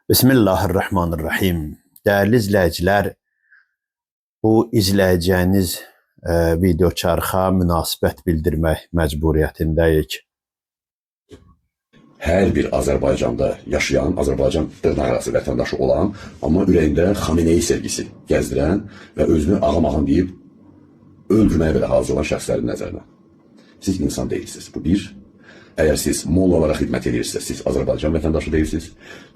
Bismillahirrahmanirrahim. Değerli izləyicilər, bu izləyəcəyiniz video çarxa münasibət bildirmək məcburiyyətindəyik. Hər bir Azərbaycanda yaşayan, Azərbaycan dırnaqarası vətəndaşı olan, amma ürəyində Xameneyi sevgisi gəzdirən və özünü ağam-ağam deyib öldürməyə belə hazır olan şəxslərin nəzərinə. Siz insan deyilsiniz. Bu bir. Əgər siz mollalara xidmət edirsiniz, siz Azərbaycan vətəndaşı deyilsiniz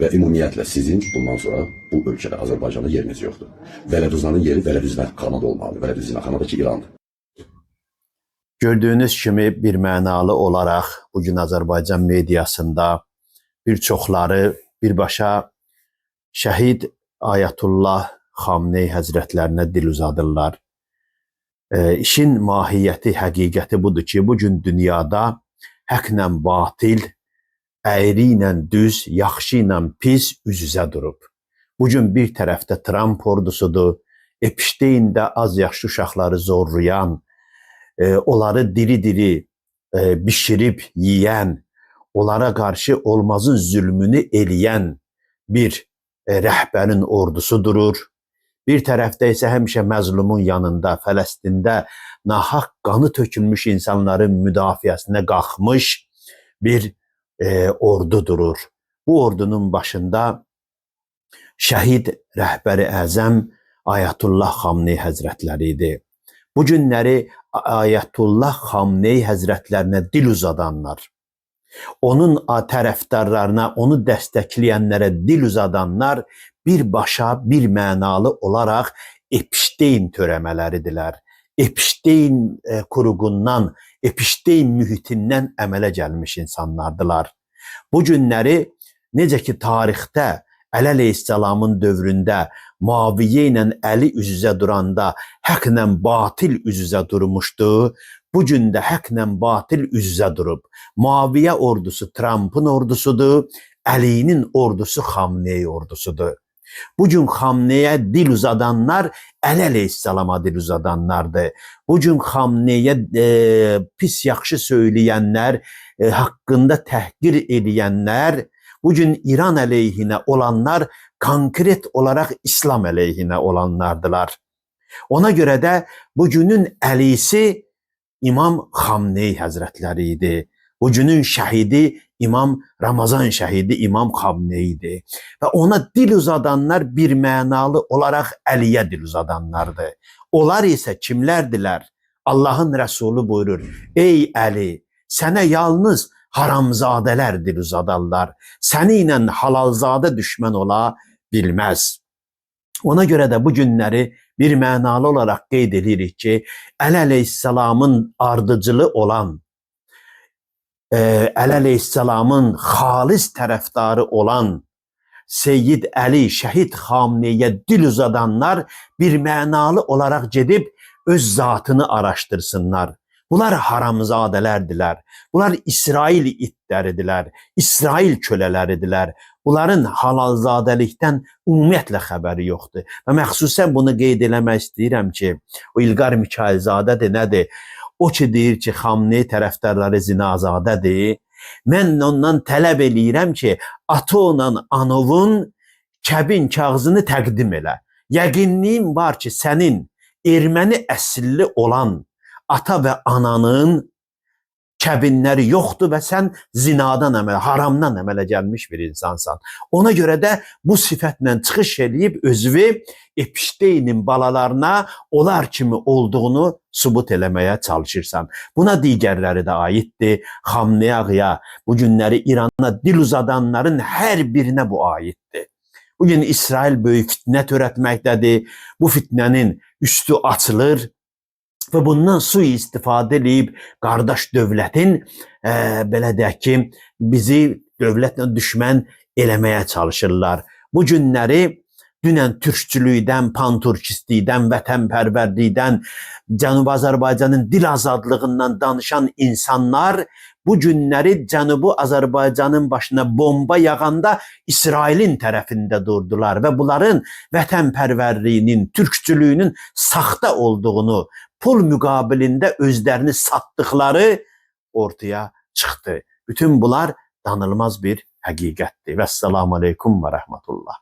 və ümumiyyətlə sizin bundan sonra bu ölkədə Azərbaycanda yeriniz yoxdur. Vələdüznanın yeri Vələdüznə xanada olmalıdır. Vələdüznə xanada ki, İrandır. Gördüyünüz kimi bir mənalı olaraq bugün Azərbaycan mediasında bir çoxları birbaşa şəhid Ayətullah Xameneyi həzrətlərinə dil uzadırlar. İşin mahiyyəti, həqiqəti budur ki, bugün dünyada haqla batil, əyri ilə düz, yaxşı ilə pis üz-üzə durub. Bugün bir tərəfdə Trump ordusudur, Epşteyn'də az yaşlı uşaqları zorlayan, onları diri-diri bişirib yiyən, onlara qarşı olmazın zülmünü eləyən bir rəhbərin ordusu durur. Bir tərəfdə isə həmişə məzlumun yanında, Fələstində nahaq qanı tökülmüş insanların müdafiəsinə qalxmış bir ordu durur. Bu ordunun başında şəhid rəhbəri əzəm Ayətullah Xameneyi həzrətləri idi. Bu günləri Ayətullah Xameneyi həzrətlərinə dil uzadanlar, onun tərəfdarlarına, onu dəstəkləyənlərə dil uzadanlar birbaşa, bir mənalı olaraq Epşteyn törəmələridirlər. Epşteyn quruğundan, Epşteyn mühitindən əmələ gəlmiş insanlardılar. Bu günləri necə ki tarixdə Əli əleyhissalamın dövründə Muaviyyə ilə Əli üz-üzə duranda haqla batil üz-üzə durmuşdu. Bu gün də haqla batil üz-üzə durub. Muaviyyə ordusu Trump'ın ordusudur, Əlinin ordusu Xameneyi ordusudur. Bugün Xameneyə dil uzadanlar Əli əleyhissalama dil uzadanlardır. Bugün Xameneyə pis yaxşı söyləyənlər, haqqında təhqir edənlər, bugün İran əleyhinə olanlar konkret olaraq İslam əleyhinə olanlardılar. Ona görə də bugünün əlisi İmam Xameneyi həzrətləri idi. Bugünün şəhidi İmam Ramazan şəhidi İmam Xameneyi idi. Və ona dil uzadanlar bir mənalı olaraq Əliyə dil uzadanlardır. Onlar isə kimlərdilər? Allahın Rəsulü buyurur, ey Əli, sənə yalnız haramzadələr dil uzadarlar. Səni ilə halalzadə düşmən ola bilməz. Ona görə də bu günləri bir mənalı olaraq qeyd edirik ki, Əli əleyhissalamın ardıcılı olan, Əli əleyhissalamın xalis tərəfdarı olan Seyyid Əli, şəhid Xameneyə dil uzadanlar bir mənalı olaraq gedib öz zatını araşdırsınlar. Bunlar haramzadələrdirlər. Bunlar İsrail itləridirlər, İsrail kölələridirlər. Bunların halalzadəlikdən ümumiyyətlə xəbəri yoxdur. Və məxsusən bunu qeyd eləmək istəyirəm ki, o İlqar Mikailzadədir, nədir? O ki deyir ki, Xameneyi tərəfdarları zinazadədir. Mən ondan tələb eləyirəm ki, Atonla Anovun kəbin kağızını təqdim elə. Yəqinliyim var ki, sənin erməni əsilli olan ata və ananın kəbinləri yoxdur və sən zinadan əmələ, haramdan əmələ gəlmiş bir insansan. Ona görə də bu sifətlə çıxış eləyib özünü Epşteynin balalarına onlar kimi olduğunu sübut eləməyə çalışırsan. Buna digərləri də aiddir. Xameneyi ağaya, bu günləri İrana dil uzadanların hər birinə bu aiddir. Bugün İsrail böyük fitnə törətməkdədir. Bu fitnənin üstü açılır. Və bundan sui-istifadə edib qardaş dövlətin belə deyək ki, bizi dövlətlə düşmən eləməyə çalışırlar. Bu günləri dünən türkçülükdən, panturkistlikdən, vətənpərvərlikdən, Cənubi Azərbaycanın dil azadlığından danışan insanlar bu günləri Cənubi Azərbaycanın başına bomba yağanda İsrailin tərəfində durdular və bunların vətənpərvərliyinin, türkçülüyünün saxta olduğunu, pul müqabilində özlərini satdıqları ortaya çıxdı. Bütün bunlar danılmaz bir həqiqətdir. Vəssalamu aleykum və rəhmətullah.